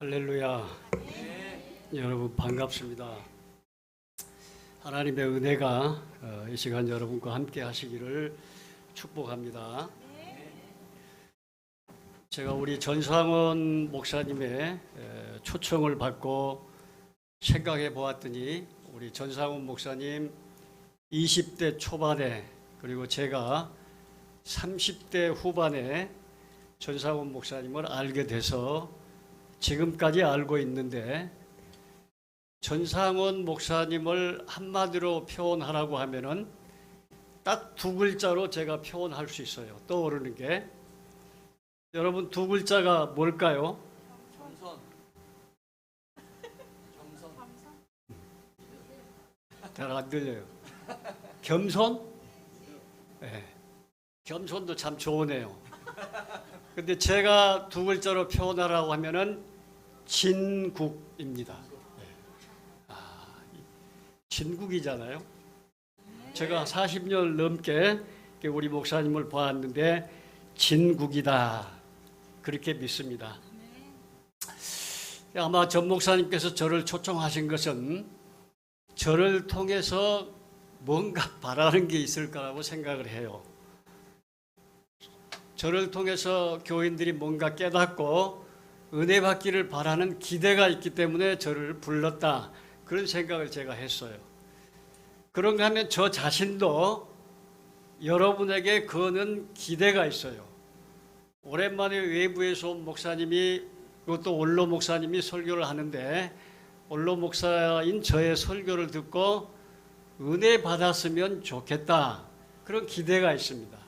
할렐루야. 여러분 반갑습니다. 하나님의 은혜가 이 시간 여러분과 함께 하시기를 축복합니다. 제가 우리 전상원 목사님의 초청을 받고 생각해 보았더니 우리 전상원 목사님 20대 초반에 그리고 제가 30대 후반에 전상원 목사님을 알게 돼서 지금까지 알고 있는데, 전상원 목사님을 한마디로 표현하라고 하면은 딱 두 글자로 제가 표현할 수 있어요. 떠오르는 게. 여러분, 두 글자가 뭘까요? 겸손. 잘 안 들려요. 겸손? 네. 겸손도 참 좋으네요. 근데 제가 두 글자로 표현하라고 하면은 진국입니다. 진국이잖아요. 제가 40년 넘게 우리 목사님을 보았는데 진국이다 그렇게 믿습니다. 아마 전 목사님께서 저를 초청하신 것은 저를 통해서 뭔가 바라는 게 있을 거라고 생각을 해요. 저를 통해서 교인들이 뭔가 깨닫고 은혜 받기를 바라는 기대가 있기 때문에 저를 불렀다, 그런 생각을 제가 했어요. 그런가 하면 저 자신도 여러분에게 거는 기대가 있어요. 오랜만에 외부에서 온 목사님이, 그것도 원로 목사님이 설교를 하는데 원로 목사인 저의 설교를 듣고 은혜 받았으면 좋겠다, 그런 기대가 있습니다.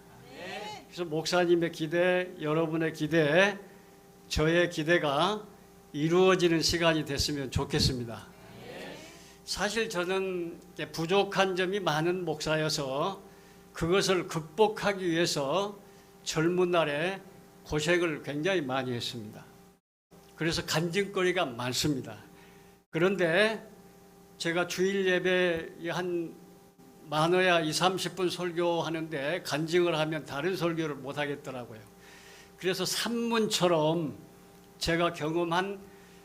그래서 목사님의 기대, 여러분의 기대, 저의 기대가 이루어지는 시간이 됐으면 좋겠습니다. 사실 저는 부족한 점이 많은 목사여서 그것을 극복하기 위해서 젊은 날에 고생을 굉장히 많이 했습니다. 그래서 간증거리가 많습니다. 그런데 제가 주일 예배 한 많아야 20-30분 설교하는데 간증을 하면 다른 설교를 못 하겠더라고요. 그래서 산문처럼 제가 경험한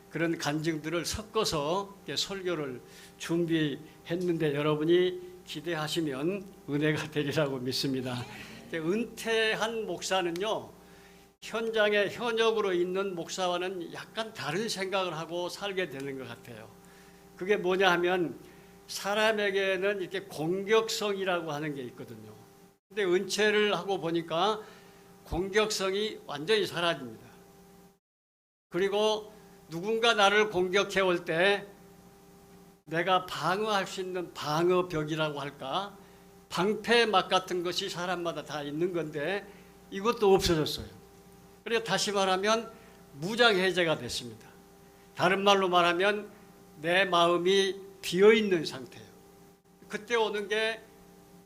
그런 간증들을 섞어서 설교를 준비했는데 여러분이 기대하시면 은혜가 되리라고 믿습니다. 은퇴한 목사는요, 현장에 현역으로 있는 목사와는 약간 다른 생각을 하고 살게 되는 것 같아요. 그게 뭐냐 하면 사람에게는 이렇게 공격성이라고 하는 게 있거든요. 근데 은퇴를 하고 보니까 공격성이 완전히 사라집니다. 그리고 누군가 나를 공격해 올 때 내가 방어할 수 있는 방어벽이라고 할까, 방패막 같은 것이 사람마다 다 있는 건데 이것도 없어졌어요. 그래서 다시 말하면 무장해제가 됐습니다. 다른 말로 말하면 내 마음이 비어있는 상태예요. 그때 오는 게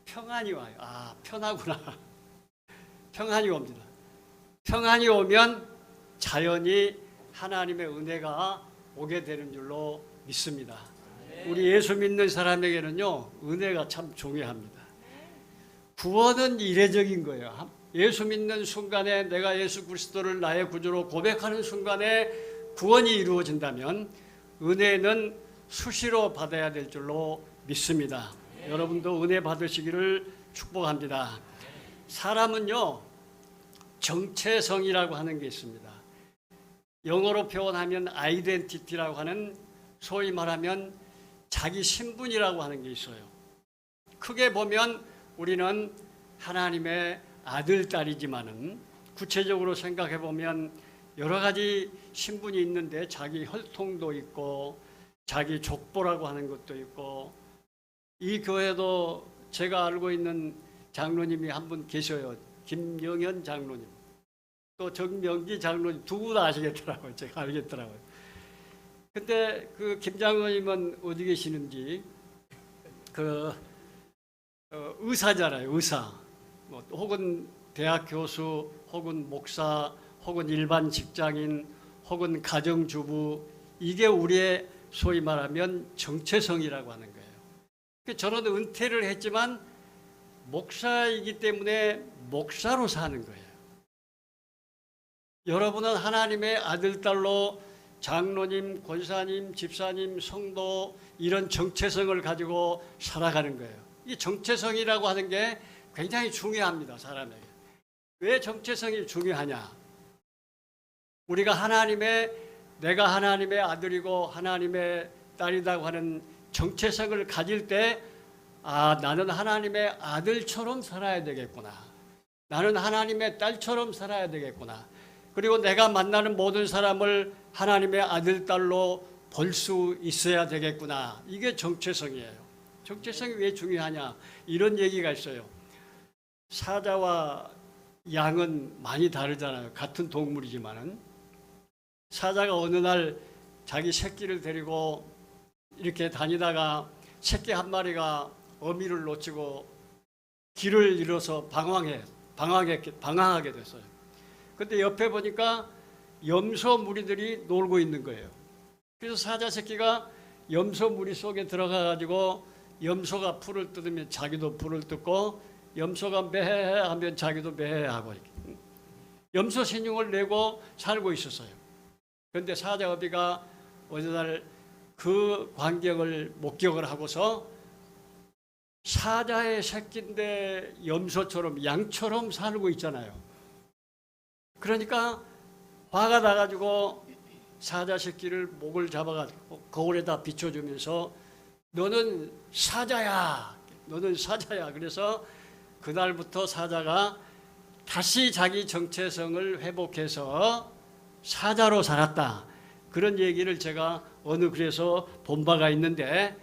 평안이 와요. 아, 편하구나. 평안이 옵니다. 평안이 오면 자연히 하나님의 은혜가 오게 되는 줄로 믿습니다. 우리 예수 믿는 사람에게는요, 은혜가 참 중요합니다. 구원은 이례적인 거예요. 예수 믿는 순간에 내가 예수 그리스도를 나의 구주로 고백하는 순간에 구원이 이루어진다면 은혜는 수시로 받아야 될 줄로 믿습니다. 여러분도 은혜 받으시기를 축복합니다. 사람은요, 정체성이라고 하는 게 있습니다. 영어로 표현하면 아이덴티티라고 하는, 소위 말하면 자기 신분이라고 하는 게 있어요. 크게 보면 우리는 하나님의 아들, 딸이지만은 구체적으로 생각해 보면 여러 가지 신분이 있는데 자기 혈통도 있고 자기 족보라고 하는 것도 있고, 이 교회도 제가 알고 있는 장로님이 한 분 계셔요. 김영현 장로님, 또 정명기 장로님, 두 분 아시겠더라고요. 제가 알겠더라고요. 근데 그 김 장로님은 어디 계시는지, 의사잖아요. 의사. 혹은 대학 교수, 혹은 목사, 혹은 일반 직장인, 혹은 가정주부, 이게 우리의 소위 말하면 정체성이라고 하는 거예요. 저는 은퇴를 했지만 목사이기 때문에 목사로 사는 거예요. 여러분은 하나님의 아들, 딸로 장로님, 권사님, 집사님, 성도 이런 정체성을 가지고 살아가는 거예요. 이 정체성이라고 하는 게 굉장히 중요합니다. 사람에게. 왜 정체성이 중요하냐? 우리가 내가 하나님의 아들이고 하나님의 딸이라고 하는 정체성을 가질 때 나는 하나님의 아들처럼 살아야 되겠구나. 나는 하나님의 딸처럼 살아야 되겠구나. 그리고 내가 만나는 모든 사람을 하나님의 아들, 딸로 볼 수 있어야 되겠구나. 이게 정체성이에요. 정체성이 왜 중요하냐? 이런 얘기가 있어요. 사자와 양은 많이 다르잖아요. 같은 동물이지만은. 사자가 어느 날 자기 새끼를 데리고 이렇게 다니다가 새끼 한 마리가 어미를 놓치고 길을 잃어서 방황하게 됐어요. 근데 옆에 보니까 염소 무리들이 놀고 있는 거예요. 그래서 사자 새끼가 염소 무리 속에 들어가 가지고 염소가 풀을 뜯으면 자기도 풀을 뜯고 염소가 매해 하면 자기도 매해 하고 이렇게 염소 신용을 내고 살고 있었어요. 그런데 사자 어비가 어느 날 그 광경을 목격을 하고서 사자의 새끼인데 염소처럼 양처럼 살고 있잖아요. 그러니까 화가 나가지고 사자 새끼를 목을 잡아가지고 거울에다 비춰주면서 너는 사자야. 너는 사자야. 그래서 그날부터 사자가 다시 자기 정체성을 회복해서 사자로 살았다. 그런 얘기를 제가 어느 글에서 본 바가 있는데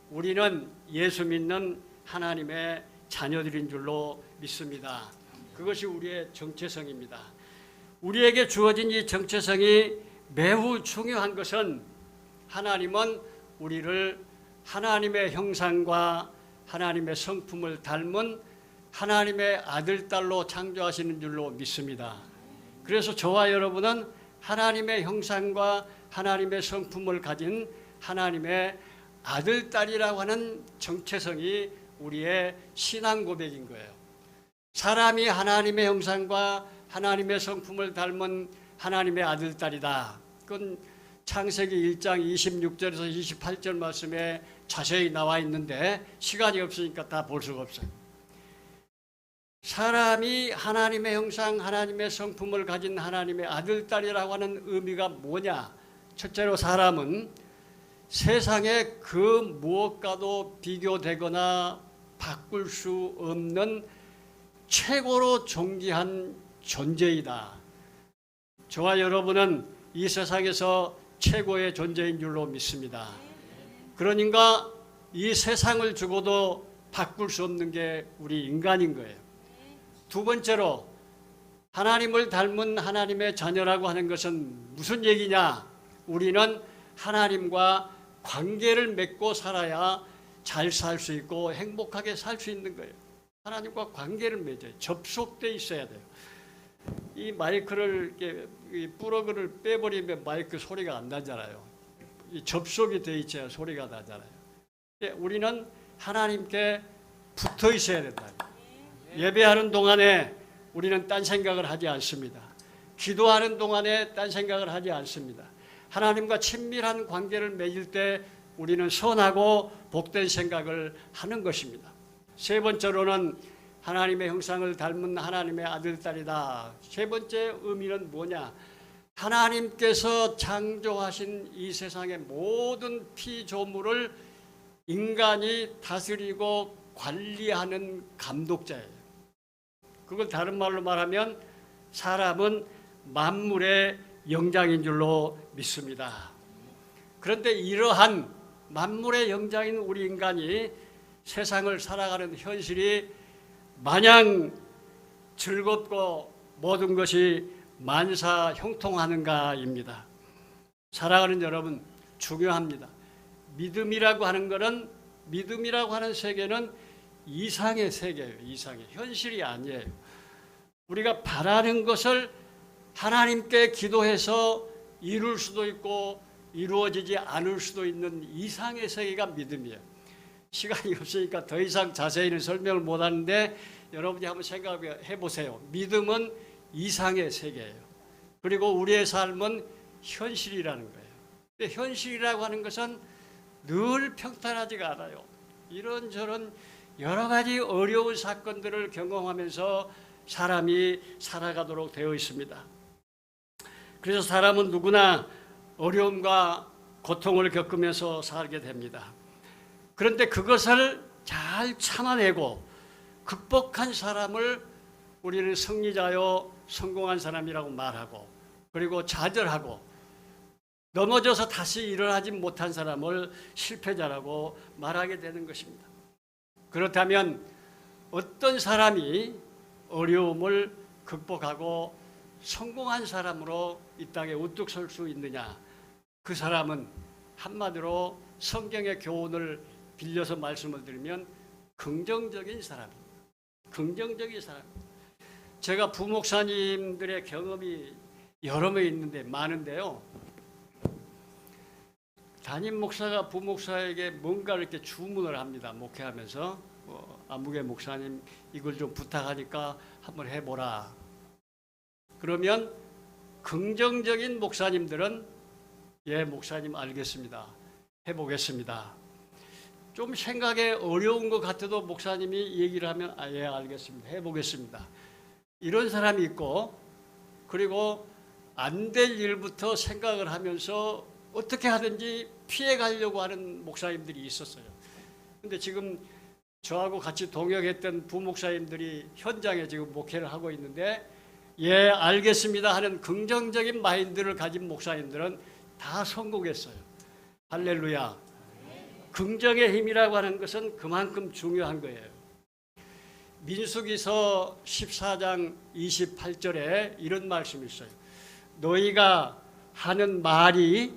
우리는 예수 믿는 하나님의 자녀들인 줄로 믿습니다. 그것이 우리의 정체성입니다. 우리에게 주어진 이 정체성이 매우 중요한 것은 하나님은 우리를 하나님의 형상과 하나님의 성품을 닮은 하나님의 아들, 딸로 창조하시는 줄로 믿습니다. 그래서 저와 여러분은 하나님의 형상과 하나님의 성품을 가진 하나님의 아들, 딸이라고 하는 정체성이 우리의 신앙 고백인 거예요. 사람이 하나님의 형상과 하나님의 성품을 닮은 하나님의 아들, 딸이다. 그건 창세기 1장 26절에서 28절 말씀에 자세히 나와 있는데 시간이 없으니까 다 볼 수가 없어요. 사람이 하나님의 형상, 하나님의 성품을 가진 하나님의 아들, 딸이라고 하는 의미가 뭐냐? 첫째로 사람은 세상의 그 무엇과도 비교되거나 바꿀 수 없는 최고로 존귀한 존재이다. 저와 여러분은 이 세상에서 최고의 존재인 줄로 믿습니다. 그러니까 이 세상을 주고도 바꿀 수 없는 게 우리 인간인 거예요. 두 번째로 하나님을 닮은 하나님의 자녀라고 하는 것은 무슨 얘기냐? 우리는 하나님과 관계를 맺고 살아야 잘 살 수 있고 행복하게 살 수 있는 거예요. 하나님과 관계를 맺어요. 접속돼 있어야 돼요. 이 마이크를 이 플러그를 빼버리면 마이크 소리가 안 나잖아요. 이 접속이 돼 있어야 소리가 나잖아요. 우리는 하나님께 붙어 있어야 된다. 예배하는 동안에 우리는 딴 생각을 하지 않습니다. 기도하는 동안에 딴 생각을 하지 않습니다. 하나님과 친밀한 관계를 맺을 때 우리는 선하고 복된 생각을 하는 것입니다. 세 번째로는 하나님의 형상을 닮은 하나님의 아들, 딸이다. 세 번째 의미는 뭐냐? 하나님께서 창조하신 이 세상의 모든 피조물을 인간이 다스리고 관리하는 감독자예요. 그걸 다른 말로 말하면 사람은 만물의 영장인 줄로 믿습니다. 그런데 이러한 만물의 영장인 우리 인간이 세상을 살아가는 현실이 마냥 즐겁고 모든 것이 만사 형통하는가입니다. 사랑하는 여러분, 중요합니다. 믿음이라고 하는 세계는 이상의 세계예요. 이상의 현실이 아니에요. 우리가 바라는 것을 하나님께 기도해서 이룰 수도 있고 이루어지지 않을 수도 있는 이상의 세계가 믿음이에요. 시간이 없으니까 더 이상 자세히는 설명을 못하는데 여러분이 한번 생각해 보세요. 믿음은 이상의 세계예요. 그리고 우리의 삶은 현실이라는 거예요. 근데 현실이라고 하는 것은 늘 평탄하지가 않아요. 이런저런 여러 가지 어려운 사건들을 경험하면서 사람이 살아가도록 되어 있습니다. 그래서 사람은 누구나 어려움과 고통을 겪으면서 살게 됩니다. 그런데 그것을 잘 참아내고 극복한 사람을 우리는 승리자요 성공한 사람이라고 말하고, 그리고 좌절하고 넘어져서 다시 일어나지 못한 사람을 실패자라고 말하게 되는 것입니다. 그렇다면 어떤 사람이 어려움을 극복하고 성공한 사람으로 이 땅에 우뚝 설 수 있느냐? 그 사람은 한마디로 성경의 교훈을 빌려서 말씀을 드리면 긍정적인 사람입니다. 긍정적인 사람. 제가 부목사님들의 경험이 여러 명 있는데 많은데요. 담임 목사가 부목사에게 뭔가 이렇게 주문을 합니다. 목회하면서 아무개 목사님 이걸 좀 부탁하니까 한번 해보라. 그러면 긍정적인 목사님들은 예 목사님 알겠습니다. 해보겠습니다. 좀 생각에 어려운 것 같아도 목사님이 얘기를 하면 예 알겠습니다. 해보겠습니다. 이런 사람이 있고, 그리고 안 될 일부터 생각을 하면서 어떻게 하든지 피해 가려고 하는 목사님들이 있었어요. 근데 지금 저하고 같이 동역했던 부목사님들이 현장에 지금 목회를 하고 있는데 예 알겠습니다 하는 긍정적인 마인드를 가진 목사님들은 다 성공했어요. 할렐루야. 긍정의 힘이라고 하는 것은 그만큼 중요한 거예요. 민수기서 14장 28절에 이런 말씀이 있어요. 너희가 하는 말이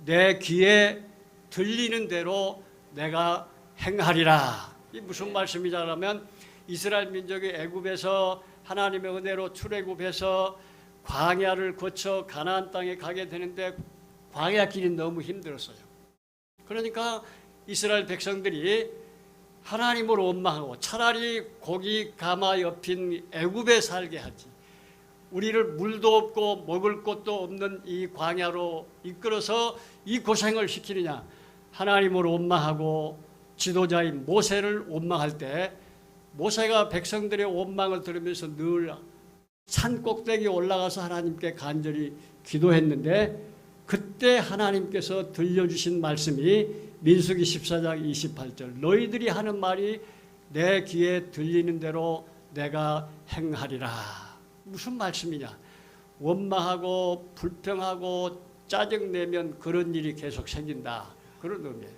내 귀에 들리는 대로 내가 행하리라. 이 무슨 말씀이냐면 이스라엘 민족이 애굽에서 하나님의 은혜로 출애굽해서 광야를 거쳐 가나안 땅에 가게 되는데 광야 길이 너무 힘들었어요. 그러니까 이스라엘 백성들이 하나님을 원망하고 차라리 고기 가마 옆인 애굽에 살게 하지, 우리를 물도 없고 먹을 것도 없는 이 광야로 이끌어서 이 고생을 시키느냐, 하나님을 원망하고 지도자인 모세를 원망할 때 모세가 백성들의 원망을 들으면서 늘 산 꼭대기에 올라가서 하나님께 간절히 기도했는데 그때 하나님께서 들려주신 말씀이 민수기 14장 28절 너희들이 하는 말이 내 귀에 들리는 대로 내가 행하리라. 무슨 말씀이냐? 원망하고 불평하고 짜증내면 그런 일이 계속 생긴다. 그런 의미예요.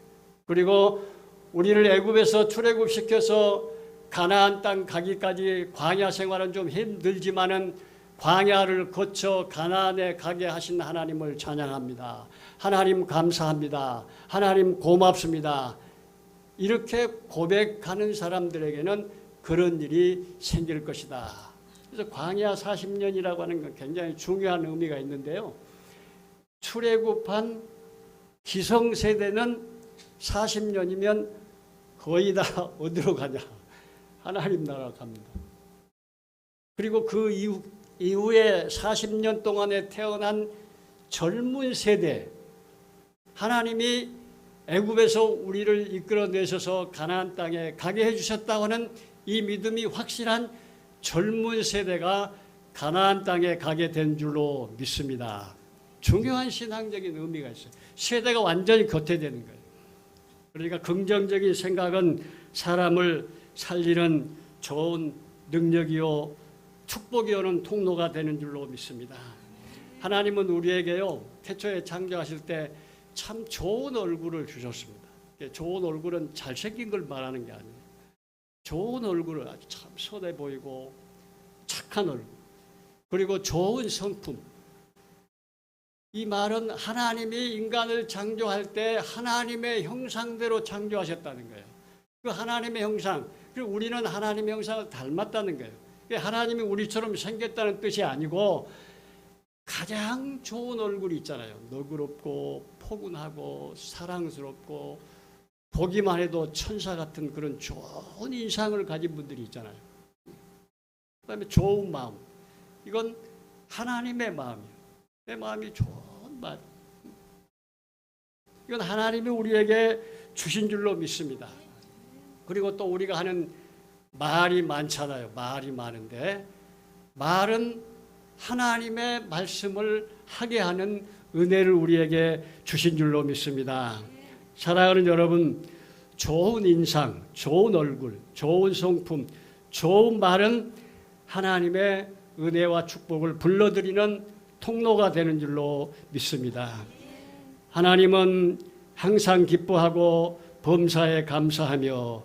그리고 우리를 애굽에서 출애굽시켜서 가나안 땅 가기까지 광야 생활은 좀 힘들지만은 광야를 거쳐 가나안에 가게 하신 하나님을 찬양합니다. 하나님 감사합니다. 하나님 고맙습니다. 이렇게 고백하는 사람들에게는 그런 일이 생길 것이다. 그래서 광야 40년이라고 하는 건 굉장히 중요한 의미가 있는데요. 출애굽한 기성세대는 40년이면 거의 다 어디로 가냐? 하나님 나라 갑니다. 그리고 그 이후에 40년 동안에 태어난 젊은 세대, 하나님이 애굽에서 우리를 이끌어내셔서 가나안 땅에 가게 해주셨다고 하는 이 믿음이 확실한 젊은 세대가 가나안 땅에 가게 된 줄로 믿습니다. 중요한 신앙적인 의미가 있어요. 세대가 완전히 교체되는 거예요. 그러니까 긍정적인 생각은 사람을 살리는 좋은 능력이요 축복이 오는 통로가 되는 줄로 믿습니다. 하나님은 우리에게요 태초에 창조하실 때 참 좋은 얼굴을 주셨습니다. 좋은 얼굴은 잘생긴 걸 말하는 게 아니에요. 좋은 얼굴을 아주 참 선해 보이고 착한 얼굴, 그리고 좋은 성품. 이 말은 하나님이 인간을 창조할 때 하나님의 형상대로 창조하셨다는 거예요. 그 하나님의 형상, 그리고 우리는 하나님의 형상을 닮았다는 거예요. 하나님이 우리처럼 생겼다는 뜻이 아니고 가장 좋은 얼굴이 있잖아요. 너그럽고 포근하고 사랑스럽고 보기만 해도 천사 같은 그런 좋은 인상을 가진 분들이 있잖아요. 그다음에 좋은 마음. 이건 하나님의 마음이에요. 내 마음이 좋은 마음. 이건 하나님이 우리에게 주신 줄로 믿습니다. 그리고 또 우리가 하는 말이 많잖아요. 말이 많은데 말은 하나님의 말씀을 하게 하는 은혜를 우리에게 주신 줄로 믿습니다. 사랑하는 여러분, 좋은 인상, 좋은 얼굴, 좋은 성품, 좋은 말은 하나님의 은혜와 축복을 불러들이는 통로가 되는 줄로 믿습니다. 하나님은 항상 기뻐하고 범사에 감사하며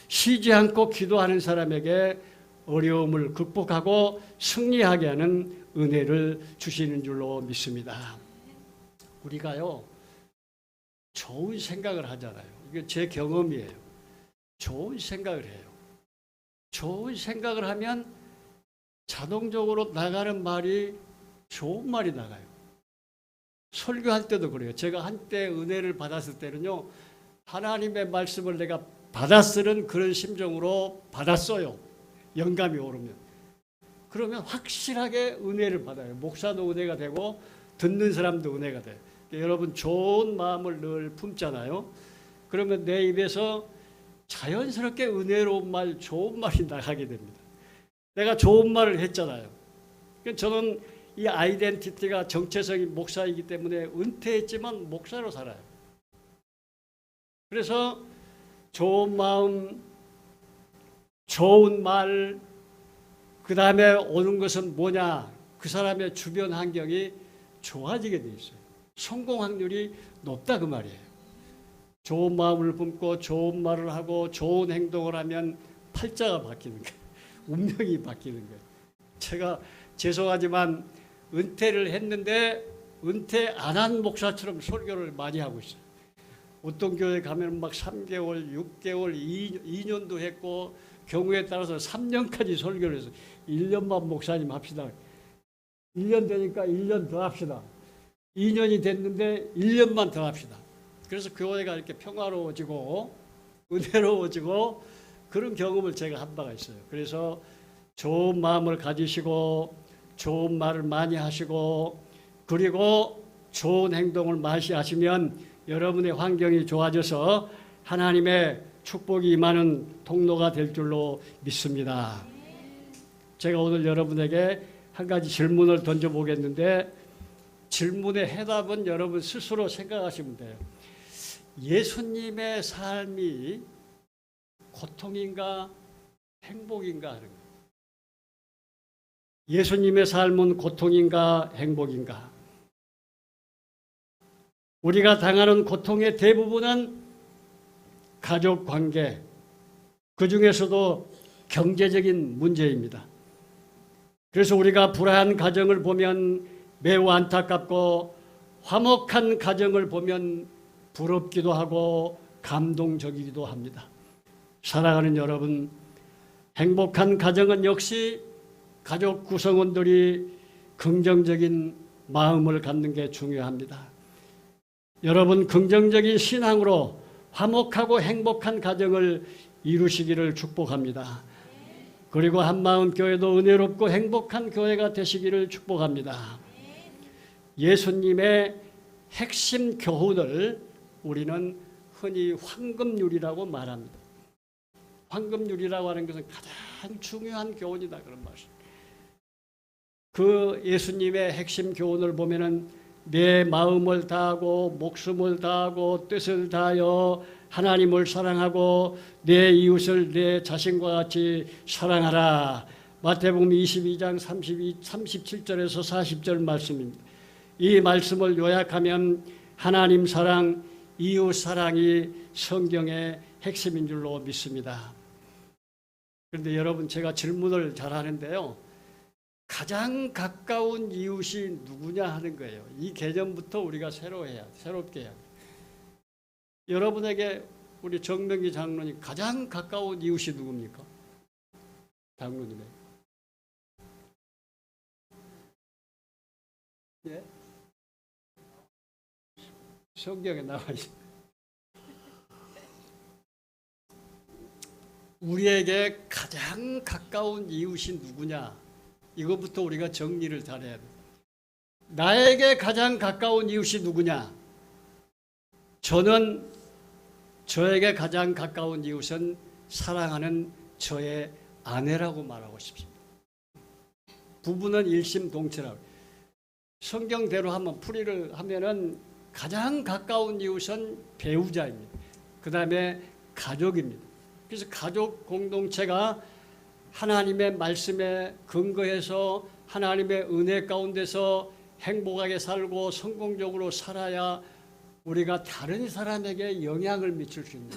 쉬지 않고 기도하는 사람에게 어려움을 극복하고 승리하게 하는 은혜를 주시는 줄로 믿습니다. 우리가요, 좋은 생각을 하잖아요. 이게 제 경험이에요. 좋은 생각을 해요. 좋은 생각을 하면 자동적으로 나가는 말이 좋은 말이 나가요. 설교할 때도 그래요. 제가 한때 은혜를 받았을 때는요, 하나님의 말씀을 내가 받아쓰는 그런 심정으로 받았어요. 영감이 오르면. 그러면 확실하게 은혜를 받아요. 목사도 은혜가 되고 듣는 사람도 은혜가 돼요. 여러분 좋은 마음을 늘 품잖아요. 그러면 내 입에서 자연스럽게 은혜로운 말, 좋은 말이 나가게 됩니다. 내가 좋은 말을 했잖아요. 저는 이 아이덴티티가 정체성이 목사이기 때문에 은퇴했지만 목사로 살아요. 그래서 좋은 마음, 좋은 말, 그 다음에 오는 것은 뭐냐? 그 사람의 주변 환경이 좋아지게 돼 있어요. 성공 확률이 높다 그 말이에요. 좋은 마음을 품고 좋은 말을 하고 좋은 행동을 하면 팔자가 바뀌는 거예요. 운명이 바뀌는 거예요. 제가 죄송하지만 은퇴를 했는데 은퇴 안 한 목사처럼 설교를 많이 하고 있어요. 어떤 교회 가면 막 3개월, 6개월, 2년도 했고 경우에 따라서 3년까지 설교를 해서 1년만 목사님 합시다. 1년 되니까 1년 더 합시다. 2년이 됐는데 1년만 더 합시다. 그래서 교회가 이렇게 평화로워지고 은혜로워지고 그런 경험을 제가 한 바가 있어요. 그래서 좋은 마음을 가지시고 좋은 말을 많이 하시고 그리고 좋은 행동을 많이 하시면 여러분의 환경이 좋아져서 하나님의 축복이 임하는 통로가 될 줄로 믿습니다. 제가 오늘 여러분에게 한 가지 질문을 던져보겠는데 질문의 해답은 여러분 스스로 생각하시면 돼요. 예수님의 삶이 고통인가 행복인가 하는 거예요. 예수님의 삶은 고통인가 행복인가? 우리가 당하는 고통의 대부분은 가족 관계, 그 중에서도 경제적인 문제입니다. 그래서 우리가 불화한 가정을 보면 매우 안타깝고 화목한 가정을 보면 부럽기도 하고 감동적이기도 합니다. 사랑하는 여러분, 행복한 가정은 역시 가족 구성원들이 긍정적인 마음을 갖는 게 중요합니다. 여러분 긍정적인 신앙으로 화목하고 행복한 가정을 이루시기를 축복합니다. 그리고 한마음 교회도 은혜롭고 행복한 교회가 되시기를 축복합니다. 예수님의 핵심 교훈을 우리는 흔히 황금률이라고 말합니다. 황금률이라고 하는 것은 가장 중요한 교훈이다 그런 말씀. 그 예수님의 핵심 교훈을 보면은 내 마음을 다하고 목숨을 다하고 뜻을 다하여 하나님을 사랑하고 내 이웃을 내 자신과 같이 사랑하라. 마태복음 22장 37절에서 40절 말씀입니다. 이 말씀을 요약하면 하나님 사랑, 이웃 사랑이 성경의 핵심인 줄로 믿습니다. 그런데 여러분 제가 질문을 잘 하는데요. 가장 가까운 이웃이 누구냐 하는 거예요. 이 개념부터 우리가 새롭게 해야 돼요. 여러분에게 우리 정명기 장로님 가장 가까운 이웃이 누굽니까? 장로님의. 예? 성경에 나와 있습니다. 우리에게 가장 가까운 이웃이 누구냐? 이것부터 우리가 정리를 잘해야 돼요. 나에게 가장 가까운 이웃이 누구냐? 저는 저에게 가장 가까운 이웃은 사랑하는 저의 아내라고 말하고 싶습니다. 부부는 일심동체라고. 성경대로 한번 풀이를 하면은 가장 가까운 이웃은 배우자입니다. 그 다음에 가족입니다. 그래서 가족 공동체가 하나님의 말씀에 근거해서 하나님의 은혜 가운데서 행복하게 살고 성공적으로 살아야 우리가 다른 사람에게 영향을 미칠 수 있는.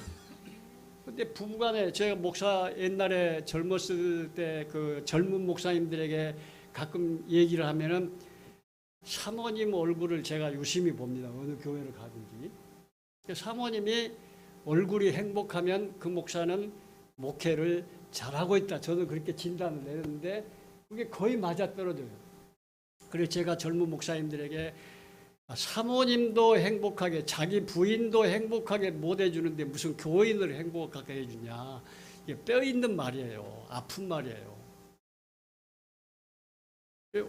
근데 부부간에 제가 목사 옛날에 젊었을 때 그 젊은 목사님들에게 가끔 얘기를 하면은 사모님 얼굴을 제가 유심히 봅니다. 어느 교회를 가든지. 사모님이 얼굴이 행복하면 그 목사는 목회를 잘하고 있다. 저는 그렇게 진단을 내렸는데 그게 거의 맞아떨어져요. 그래서 제가 젊은 목사님들에게 사모님도 행복하게 자기 부인도 행복하게 못 해주는데 무슨 교인을 행복하게 해주냐. 이게 뼈 있는 말이에요. 아픈 말이에요.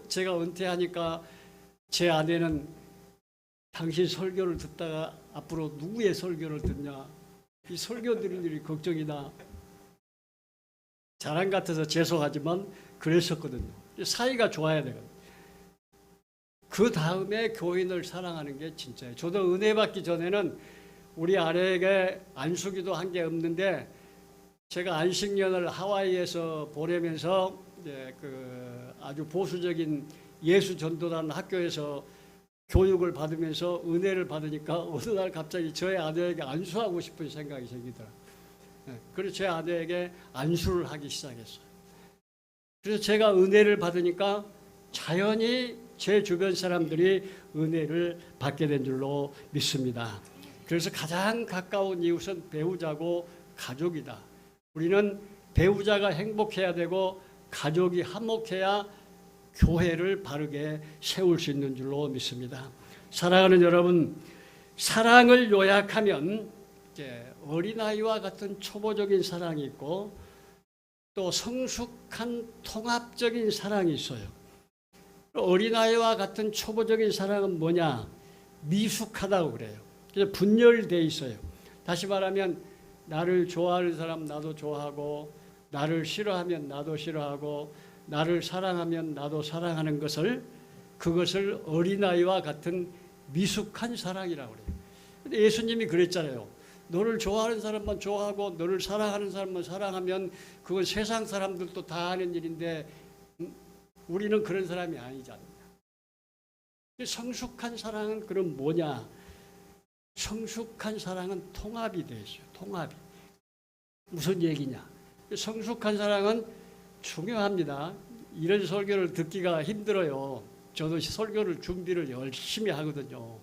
제가 은퇴하니까 제 아내는 당신 설교를 듣다가 앞으로 누구의 설교를 듣냐. 이 설교 들을 일이 걱정이다. 자랑 같아서 죄송하지만 그랬었거든요. 사이가 좋아야 되거든요. 그 다음에 교인을 사랑하는 게 진짜예요. 저도 은혜 받기 전에는 우리 아내에게 안수기도 한 게 없는데 제가 안식년을 하와이에서 보내면서 그 아주 보수적인 예수 전도단 학교에서 교육을 받으면서 은혜를 받으니까 어느 날 갑자기 저의 아내에게 안수하고 싶은 생각이 생기더라고요. 그래서 제 아내에게 안수를 하기 시작했어요. 그래서 제가 은혜를 받으니까 자연히 제 주변 사람들이 은혜를 받게 된 줄로 믿습니다. 그래서 가장 가까운 이웃은 배우자고 가족이다. 우리는 배우자가 행복해야 되고 가족이 화목해야 교회를 바르게 세울 수 있는 줄로 믿습니다. 사랑하는 여러분, 사랑을 요약하면 이제 어린아이와 같은 초보적인 사랑이 있고 또 성숙한 통합적인 사랑이 있어요. 어린아이와 같은 초보적인 사랑은 뭐냐? 미숙하다고 그래요. 그래서 분열되어 있어요. 다시 말하면 나를 좋아하는 사람 나도 좋아하고 나를 싫어하면 나도 싫어하고 나를 사랑하면 나도 사랑하는 그것을 어린아이와 같은 미숙한 사랑이라고 그래요. 근데 예수님이 그랬잖아요. 너를 좋아하는 사람만 좋아하고 너를 사랑하는 사람만 사랑하면 그건 세상 사람들도 다 하는 일인데 우리는 그런 사람이 아니잖아요. 성숙한 사랑은 그럼 뭐냐? 성숙한 사랑은 통합이 되어 있어요. 통합이. 무슨 얘기냐? 성숙한 사랑은 중요합니다. 이런 설교를 듣기가 힘들어요. 저도 설교를 준비를 열심히 하거든요.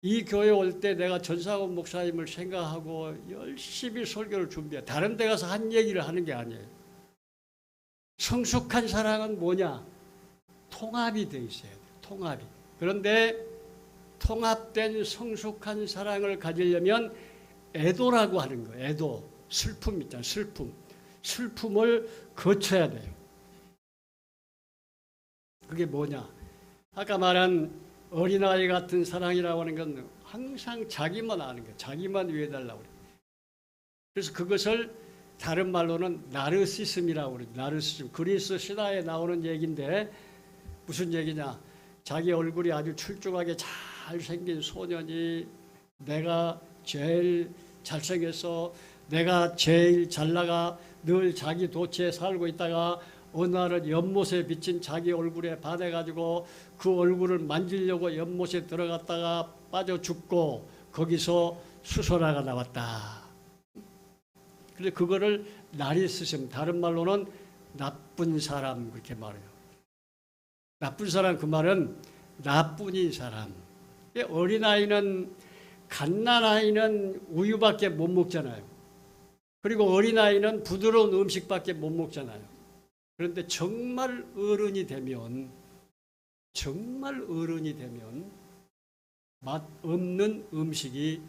이 교회 올 때 내가 전상훈 목사님을 생각하고 열심히 설교를 준비해. 다른 데 가서 한 얘기를 하는 게 아니에요. 성숙한 사랑은 뭐냐? 통합이 돼 있어야 돼요. 통합이. 그런데 통합된 성숙한 사랑을 가지려면 애도라고 하는 거예요. 애도. 슬픔 있잖아요. 슬픔. 슬픔을 거쳐야 돼요. 그게 뭐냐? 아까 말한 어린아이 같은 사랑이라고 하는 건 항상 자기만 아는 거예요. 자기만 위해달라고 그래요. 그래서 그것을 다른 말로는 나르시즘이라고 그래요. 나르시즘. 그리스 신화에 나오는 얘기인데 무슨 얘기냐? 자기 얼굴이 아주 출중하게 잘생긴 소년이 내가 제일 잘생겨서 내가 제일 잘나가 늘 자기 도처에 살고 있다가 어느 날은 연못에 비친 자기 얼굴에 반해가지고 그 얼굴을 만지려고 연못에 들어갔다가 빠져 죽고 거기서 수소라가 나왔다. 그래서 그거를 나르시즘, 다른 말로는 나쁜 사람 그렇게 말해요. 나쁜 사람 그 말은 나뿐인 사람. 어린아이는 갓난아이는 우유밖에 못 먹잖아요. 그리고 어린아이는 부드러운 음식밖에 못 먹잖아요. 그런데 정말 어른이 되면 맛 없는 음식이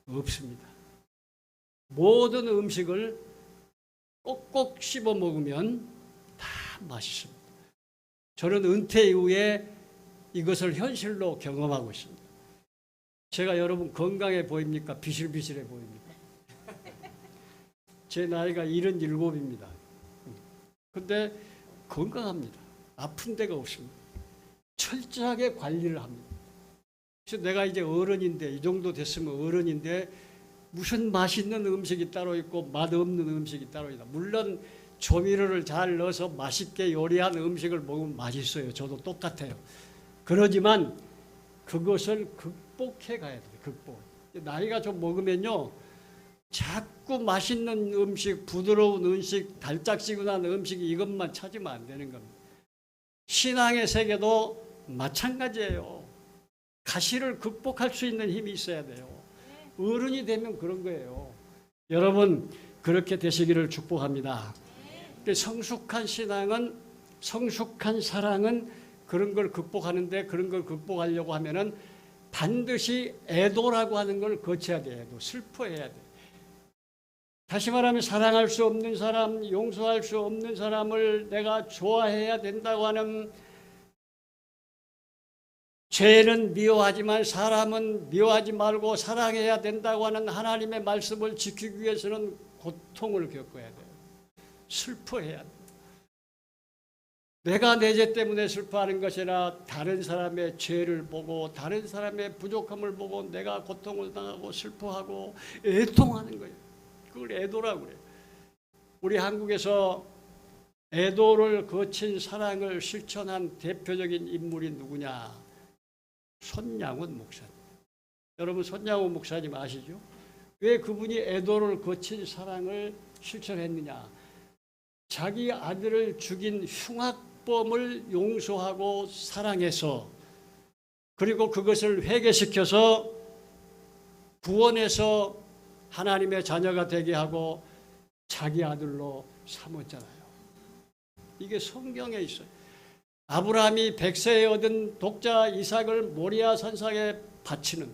없습니다. 모든 음식을 꼭꼭 씹어 먹으면 다 맛있습니다. 저는 은퇴 이후에 이것을 현실로 경험하고 있습니다. 제가 여러분 건강해 보입니까? 비실비실해 보입니까? 제 나이가 77입니다. 근데 건강합니다. 아픈 데가 없습니다. 철저하게 관리를 합니다. 그래서 내가 이제 어른인데, 이 정도 됐으면 어른인데 무슨 맛있는 음식이 따로 있고 맛없는 음식이 따로 있다. 물론 조미료를 잘 넣어서 맛있게 요리한 음식을 먹으면 맛있어요. 저도 똑같아요. 그러지만 그것을 극복해 가야 돼요. 극복. 나이가 좀 먹으면요, 자꾸 맛있는 음식, 부드러운 음식, 달짝지근한 음식 이것만 찾으면 안 되는 겁니다. 신앙의 세계도 마찬가지예요. 가시를 극복할 수 있는 힘이 있어야 돼요. 어른이 되면 그런 거예요. 여러분 그렇게 되시기를 축복합니다. 성숙한 신앙은, 성숙한 사랑은 그런 걸 극복하는데, 그런 걸 극복하려고 하면은 반드시 애도라고 하는 걸 거쳐야 돼요. 애도. 슬퍼해야 돼. 다시 말하면 사랑할 수 없는 사람, 용서할 수 없는 사람을 내가 좋아해야 된다고 하는, 죄는 미워하지만 사람은 미워하지 말고 사랑해야 된다고 하는 하나님의 말씀을 지키기 위해서는 고통을 겪어야 돼요. 슬퍼해야 돼요. 내가 내 죄 때문에 슬퍼하는 것이 아니라 다른 사람의 죄를 보고 다른 사람의 부족함을 보고 내가 고통을 당하고 슬퍼하고 애통하는 거예요. 그걸 애도라고 그래요. 우리 한국에서 애도를 거친 사랑을 실천한 대표적인 인물이 누구냐? 손양훈 목사님. 여러분 손양훈 목사님 아시죠? 왜 그분이 애도를 거친 사랑을 실천했느냐? 자기 아들을 죽인 흉악범을 용서하고 사랑해서, 그리고 그것을 회개시켜서 구원해서 하나님의 자녀가 되게 하고 자기 아들로 삼았잖아요. 이게 성경에 있어요. 아브라함이 100세에 얻은 독자 이삭을 모리아 산상에 바치는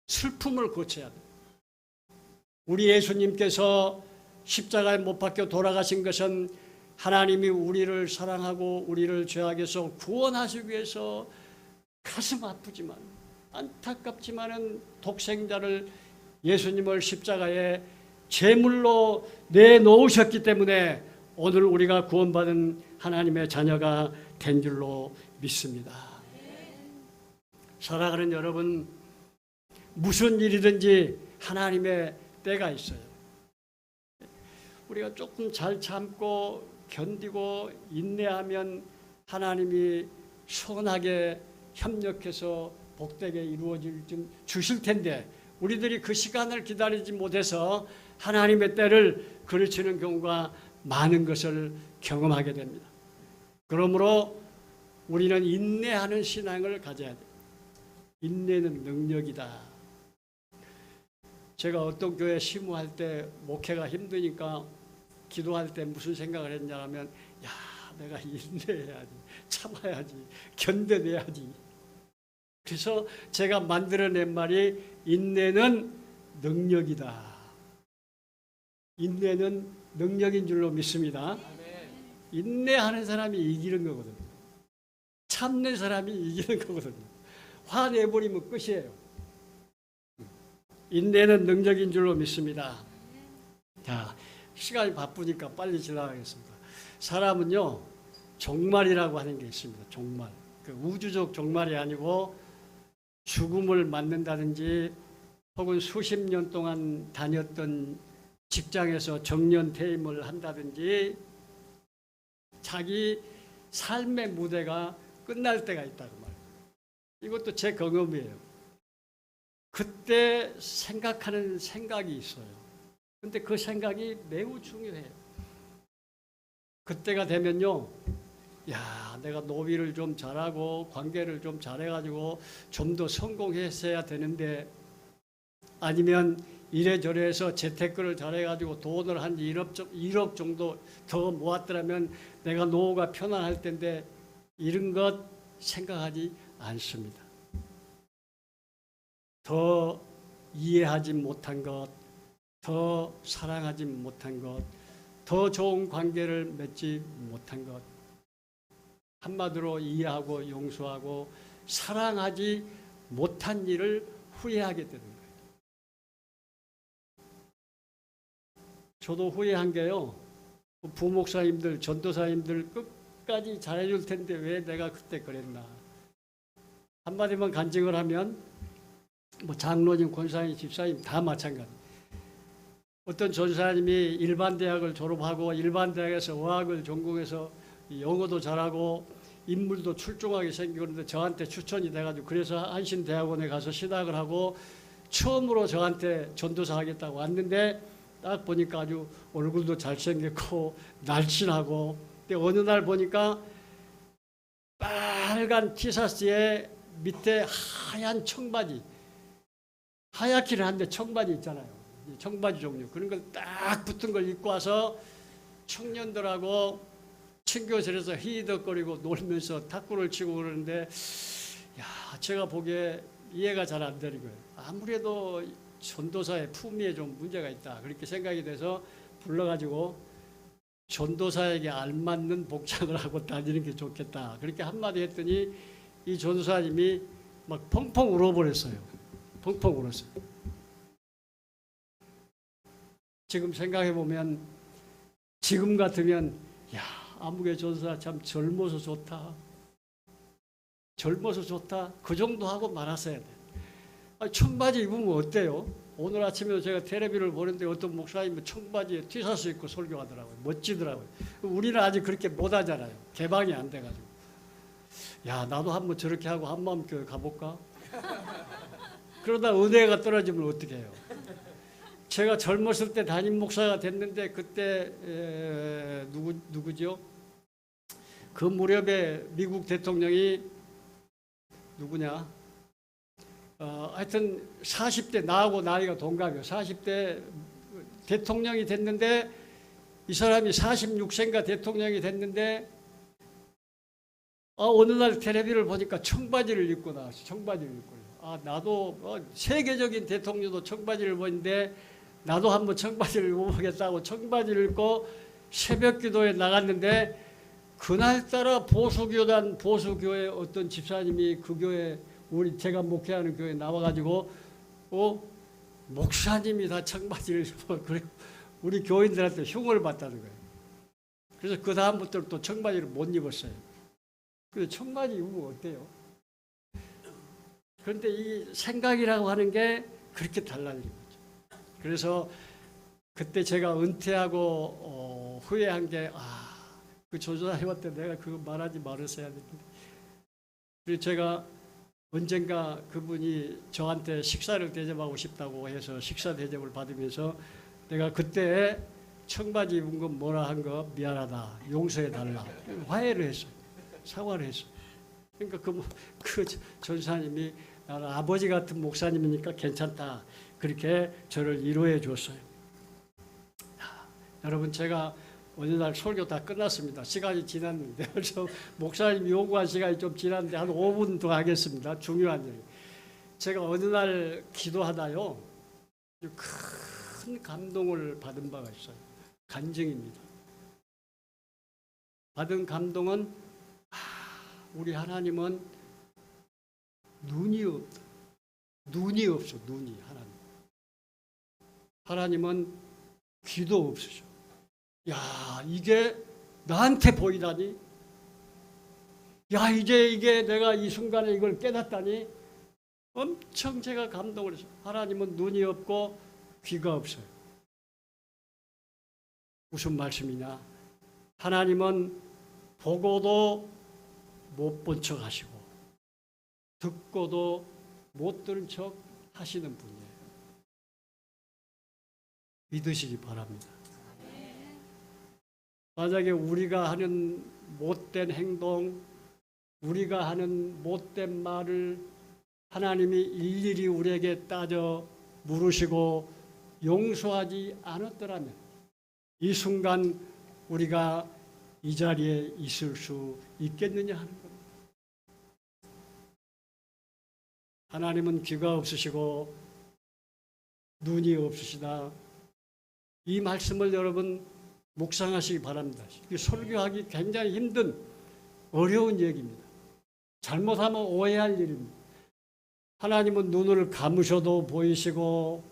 슬픔을 거쳐야 돼요. 우리 예수님께서 십자가에 못 박혀 돌아가신 것은 하나님이 우리를 사랑하고 우리를 죄악에서 구원하시기 위해서 가슴 아프지만 안타깝지만은 독생자를, 예수님을 십자가에 제물로 내놓으셨기 때문에 오늘 우리가 구원받은 하나님의 자녀가 된 줄로 믿습니다. 살아가는 여러분, 무슨 일이든지 하나님의 때가 있어요. 우리가 조금 잘 참고 견디고 인내하면 하나님이 선하게 협력해서 복되게 이루어질 좀 주실 텐데, 우리들이 그 시간을 기다리지 못해서 하나님의 때를 그르치는 경우가 많은 것을 경험하게 됩니다. 그러므로 우리는 인내하는 신앙을 가져야 돼요. 인내는 능력이다. 제가 어떤 교회 심우할 때 목회가 힘드니까 기도할 때 무슨 생각을 했냐면, 야, 내가 인내해야지, 참아야지, 견뎌내야지. 그래서 제가 만들어낸 말이 인내는 능력이다. 인내는 능력인 줄로 믿습니다. 인내하는 사람이 이기는 거거든요. 참는 사람이 이기는 거거든요. 화내버리면 끝이에요. 인내는 능력인 줄로 믿습니다. 자, 시간이 바쁘니까 빨리 지나가겠습니다. 사람은요, 종말이라고 하는 게 있습니다. 종말. 그 우주적 종말이 아니고 죽음을 맞는다든지 혹은 수십 년 동안 다녔던 직장에서 정년퇴임을 한다든지 자기 삶의 무대가 끝날 때가 있다고 말이에요. 이것도 제 경험이에요. 그때 생각하는 생각이 있어요. 근데 그 생각이 매우 중요해요. 그때가 되면요, 야, 내가 노비를 좀 잘하고 관계를 좀 잘해가지고 좀 더 성공했어야 되는데, 아니면 이래저래 해서 재테크를 잘해가지고 돈을 한 1억 정도 더 모았더라면 내가 노후가 편안할 텐데, 이런 것 생각하지 않습니다. 더 이해하지 못한 것, 더 사랑하지 못한 것, 더 좋은 관계를 맺지 못한 것, 한마디로 이해하고 용서하고 사랑하지 못한 일을 후회하게 되는 거예요. 저도 후회한 게요. 부목사님들, 전도사님들 끝까지 잘해줄 텐데 왜 내가 그때 그랬나. 한마디만 간증을 하면 뭐 장로님, 권사님, 집사님 다 마찬가지. 어떤 전사님이 일반 대학을 졸업하고 일반 대학에서 어학을 전공해서 영어도 잘하고 인물도 출중하게 생기고 그런데 저한테 추천이 돼가지고 그래서 한신대학원에 가서 신학을 하고 처음으로 저한테 전도사 하겠다고 왔는데 딱 보니까 아주 얼굴도 잘생겼고 날씬하고 근데 어느 날 보니까 빨간 티셔츠에 밑에 하얀 청바지 하얗기는 한데 청바지 있잖아요. 청바지 종류 그런 걸 딱 붙은 걸 입고 와서 청년들하고 친교실에서 히덕거리고 놀면서 탁구를 치고 그러는데 야 제가 보기에 이해가 잘 안 되는 거예요. 아무래도 전도사의 품위에 좀 문제가 있다 그렇게 생각이 돼서 불러가지고 전도사에게 알맞는 복장을 하고 다니는 게 좋겠다 그렇게 한마디 했더니 이 전도사님이 막 펑펑 울어버렸어요. 펑펑 울었어요. 지금 생각해보면 지금 같으면 야 아무개 전도사 참 젊어서 좋다. 젊어서 좋다. 그 정도 하고 말았어야 돼. 청바지 입으면 어때요? 오늘 아침에도 제가 텔레비를 보는데 어떤 목사님이 청바지에 티셔츠 입고 설교하더라고요. 멋지더라고요. 우리는 아직 그렇게 못하잖아요. 개방이 안 돼가지고. 야 나도 한번 저렇게 하고 한마음교회 가볼까? 그러다 은혜가 떨어지면 어떻게 해요? 제가 젊었을 때 담임 목사가 됐는데 그때 누구죠? 그 무렵에 미국 대통령이 누구냐? 하여튼 40대 나하고 나이가 동갑이에요. 40대 대통령이 됐는데 이 사람이 46세인가 대통령이 됐는데 어느 날 텔레비를 보니까 청바지를 입고 나왔어요. 청바지를 입고. 나도 세계적인 대통령도 청바지를 보는데 나도 한번 청바지를 입어보겠다고 청바지를 입고 새벽 기도에 나갔는데 그날따라 보수교회 어떤 집사님이 그 교회 제가 목회하는 교회에 나와가지고 목사님이 다 청바지를 입어 그래 우리 교인들한테 흉을 봤다는 거예요. 그래서 그 다음부터 또 청바지를 못 입었어요. 그래서 청바지 입으면 어때요? 그런데 이 생각이라고 하는 게 그렇게 달라지는 거죠. 그래서 그때 제가 은퇴하고 후회한 게 그 조조사님한테 내가 그거 말하지 말았어야 됐는데 그래서 제가 언젠가 그분이 저한테 식사를 대접하고 싶다고 해서 식사 대접을 받으면서 내가 그때 청바지 입은 거 뭐라 한 거 미안하다 용서해 달라 화해를 했어요. 사과를 했어요. 그러니까 그 전사님이 나는 아버지 같은 목사님이니까 괜찮다 그렇게 저를 위로해 줬어요. 여러분 제가 어느 날 설교 다 끝났습니다. 시간이 지났는데 그래서 목사님 요구한 시간이 좀 지났는데 한 5분 더 하겠습니다. 중요한 얘기. 제가 어느 날 기도하다요 큰 감동을 받은 바가 있어요. 간증입니다. 받은 감동은 우리 하나님은 눈이 없어. 눈이 하나님은 귀도 없으셔. 야 이게 나한테 보이다니. 야 이게 내가 이 순간에 이걸 깨닫다니. 엄청 제가 감동을 했어요. 하나님은 눈이 없고 귀가 없어요. 무슨 말씀이냐? 하나님은 보고도 못 본 척 하시고 듣고도 못 들은 척 하시는 분이에요. 믿으시기 바랍니다. 만약에 우리가 하는 못된 행동, 우리가 하는 못된 말을 하나님이 일일이 우리에게 따져 물으시고 용서하지 않았더라면 이 순간 우리가 이 자리에 있을 수 있겠느냐 하는 겁니다. 하나님은 귀가 없으시고 눈이 없으시다. 이 말씀을 여러분 묵상하시기 바랍니다. 설교하기 굉장히 힘든 어려운 얘기입니다. 잘못하면 오해할 일입니다. 하나님은 눈을 감으셔도 보이시고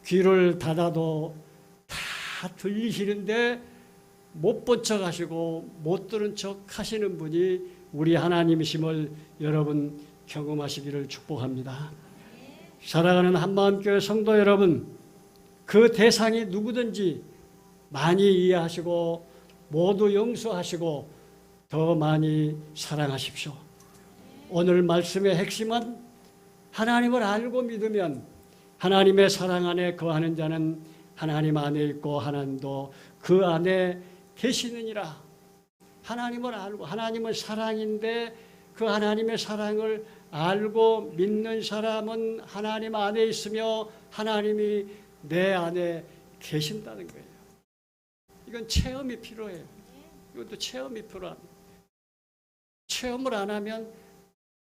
귀를 닫아도 다 들리시는데 못 본 척 하시고 못 들은 척 하시는 분이 우리 하나님이심을 여러분 경험하시기를 축복합니다. 사랑하는 한마음교회 성도 여러분, 그 대상이 누구든지 많이 이해하시고 모두 용서하시고 더 많이 사랑하십시오. 오늘 말씀의 핵심은 하나님을 알고 믿으면 하나님의 사랑 안에 거하는 자는 하나님 안에 있고 하나님도 그 안에 계시느니라. 하나님을 알고, 하나님은 사랑인데 그 하나님의 사랑을 알고 믿는 사람은 하나님 안에 있으며 하나님이 내 안에 계신다는 거예요. 이건 체험이 필요해요. 이것도 체험이 필요합니다. 체험을 안 하면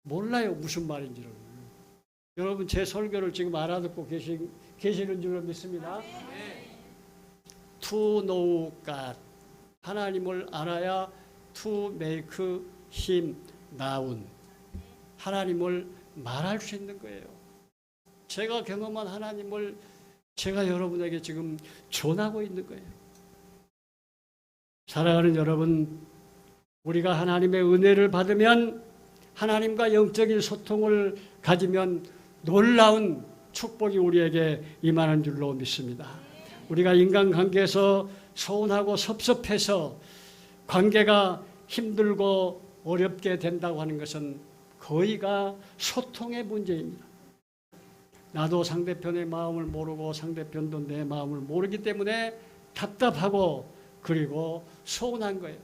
몰라요, 무슨 말인지를. 여러분 제 설교를 지금 알아듣고 계시는 줄로 믿습니다. To know God, 하나님을 알아야 to make him known, 하나님을 말할 수 있는 거예요. 제가 경험한 하나님을 제가 여러분에게 지금 전하고 있는 거예요. 사랑하는 여러분, 우리가 하나님의 은혜를 받으면 하나님과 영적인 소통을 가지면 놀라운 축복이 우리에게 임하는 줄로 믿습니다. 우리가 인간관계에서 서운하고 섭섭해서 관계가 힘들고 어렵게 된다고 하는 것은 거의가 소통의 문제입니다. 나도 상대편의 마음을 모르고 상대편도 내 마음을 모르기 때문에 답답하고 그리고 서운한 거예요.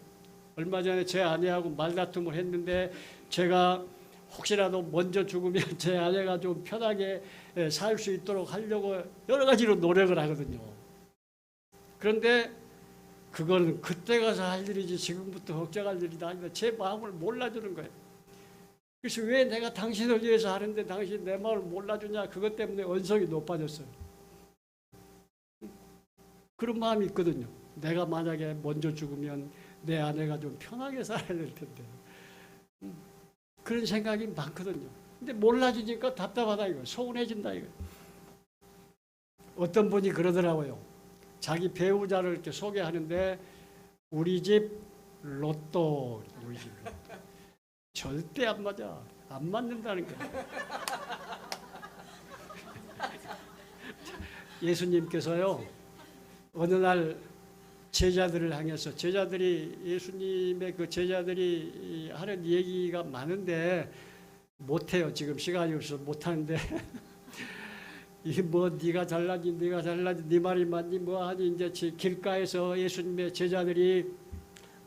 얼마 전에 제 아내하고 말다툼을 했는데 제가 혹시라도 먼저 죽으면 제 아내가 좀 편하게 살 수 있도록 하려고 여러 가지로 노력을 하거든요. 그런데 그건 그때 가서 할 일이지 지금부터 걱정할 일이 아니다. 제 마음을 몰라주는 거예요. 그래서 왜 내가 당신을 위해서 하는데 당신 내 마음을 몰라주냐. 그것 때문에 언성이 높아졌어요. 그런 마음이 있거든요. 내가 만약에 먼저 죽으면 내 아내가 좀 편하게 살아야 될 텐데. 그런 생각이 많거든요. 근데 몰라주니까 답답하다 이거. 서운해진다 이거. 어떤 분이 그러더라고요. 자기 배우자를 이렇게 소개하는데 우리 집 로또, 우리 집 로또. 절대 안 맞아. 안 맞는다는 거예요. 예수님께서요, 어느 날 제자들을 향해서 제자들이 예수님의 그 제자들이 하는 얘기가 많은데 못해요. 지금 시간이 없어서 못하는데 이게 뭐 네가 잘나지 네가 잘나지 네 말이 맞니 뭐 하니 이제 길가에서 예수님의 제자들이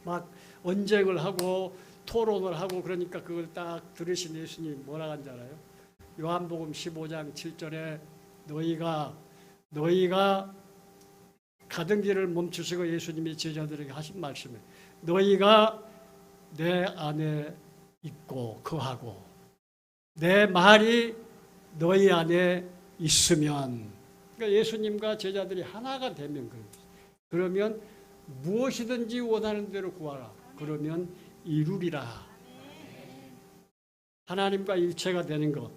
막 언쟁을 하고 토론을 하고 그러니까 그걸 딱 들으신 예수님이 뭐라 한지 알아요? 요한복음 15장 7절에 너희가 가던 길을 멈추시고 예수님이 제자들에게 하신 말씀에 너희가 내 안에 있고 거하고 내 말이 너희 안에 있으면, 그러니까 예수님과 제자들이 하나가 되면 그러면 무엇이든지 원하는 대로 구하라. 그러면 이루리라. 하나님과 일체가 되는 것,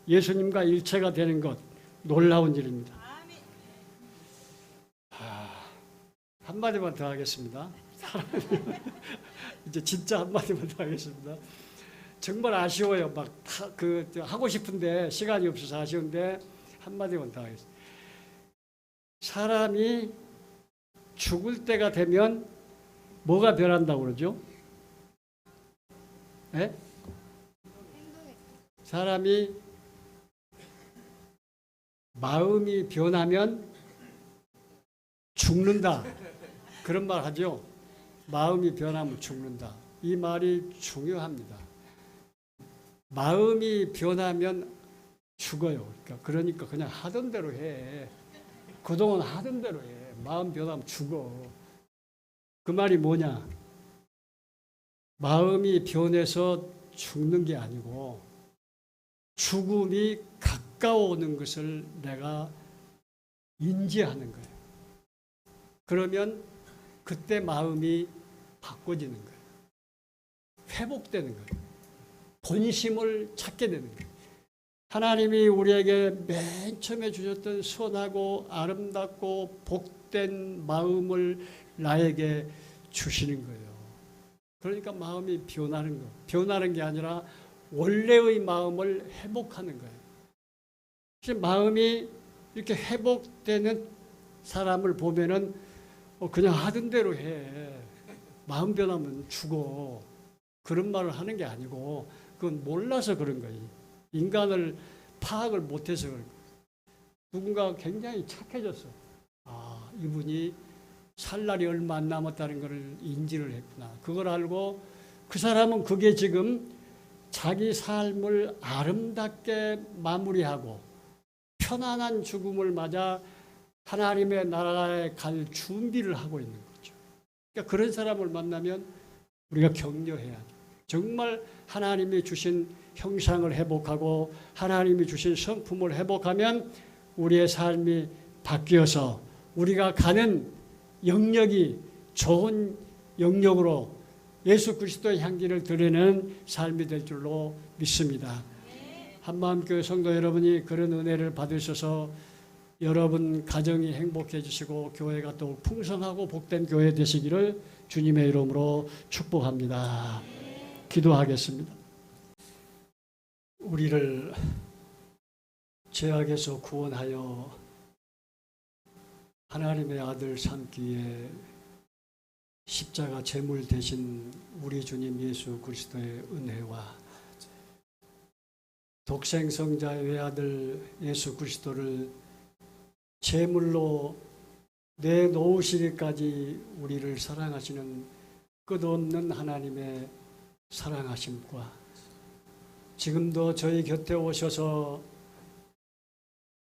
예수님과 일체가 되는 것, 놀라운 일입니다. 한마디만 더 하겠습니다. 이제 진짜 한마디만 더 하겠습니다. 정말 아쉬워요. 막 하고 싶은데 시간이 없어서 아쉬운데 한마디만 더 하겠습니다. 사람이 죽을 때가 되면 뭐가 변한다고 그러죠? 네? 사람이 마음이 변하면 죽는다. 그런 말 하죠. 마음이 변하면 죽는다. 이 말이 중요합니다. 마음이 변하면 죽어요. 그러니까 그냥 하던 대로 해. 그동안 하던 대로 해. 마음 변하면 죽어. 그 말이 뭐냐? 마음이 변해서 죽는 게 아니고 죽음이 가까워오는 것을 내가 인지하는 거예요. 그러면 그때 마음이 바꿔지는 거예요. 회복되는 거예요. 본심을 찾게 되는 거예요. 하나님이 우리에게 맨 처음에 주셨던 선하고 아름답고 복된 마음을 나에게 주시는 거예요. 그러니까 마음이 변하는 거예요. 변하는 게 아니라 원래의 마음을 회복하는 거예요. 마음이 이렇게 회복되는 사람을 보면은 그냥 하던 대로 해. 마음 변하면 죽어. 그런 말을 하는 게 아니고 그건 몰라서 그런 거예요. 인간을 파악을 못해서 그런 거예요. 누군가가 굉장히 착해졌어. 아, 이분이 살 날이 얼마 안 남았다는 것을 인지를 했구나. 그걸 알고 그 사람은 그게 지금 자기 삶을 아름답게 마무리하고 편안한 죽음을 맞아 하나님의 나라에 갈 준비를 하고 있는 거죠. 그러니까 그런 사람을 만나면 우리가 격려해야죠. 정말 하나님이 주신 형상을 회복하고 하나님이 주신 성품을 회복하면 우리의 삶이 바뀌어서 우리가 가는 영역이 좋은 영역으로 예수 그리스도의 향기를 드리는 삶이 될 줄로 믿습니다. 한마음교회 성도 여러분이 그런 은혜를 받으셔서 여러분 가정이 행복해지시고 교회가 또 풍성하고 복된 교회 되시기를 주님의 이름으로 축복합니다. 기도하겠습니다. 우리를 죄악에서 구원하여 하나님의 아들 삼기에 십자가 제물 되신 우리 주님 예수 그리스도의 은혜와 독생성자의 외아들 예수 그리스도를 제물로 내놓으시기까지 우리를 사랑하시는 끝없는 하나님의 사랑하심과 지금도 저희 곁에 오셔서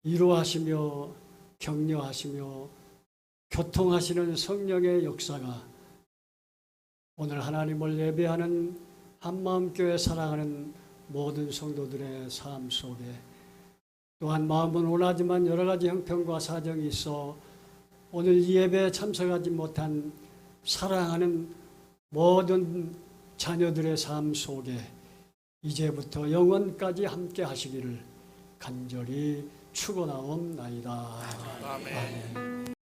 위로하시며 격려하시며 교통하시는 성령의 역사가 오늘 하나님을 예배하는 한마음교회 사랑하는 모든 성도들의 삶 속에 또한 마음은 원하지만 여러 가지 형편과 사정이 있어 오늘 이 예배에 참석하지 못한 사랑하는 모든 자녀들의 삶 속에 이제부터 영원까지 함께 하시기를 간절히 축원하옵나이다. 아멘.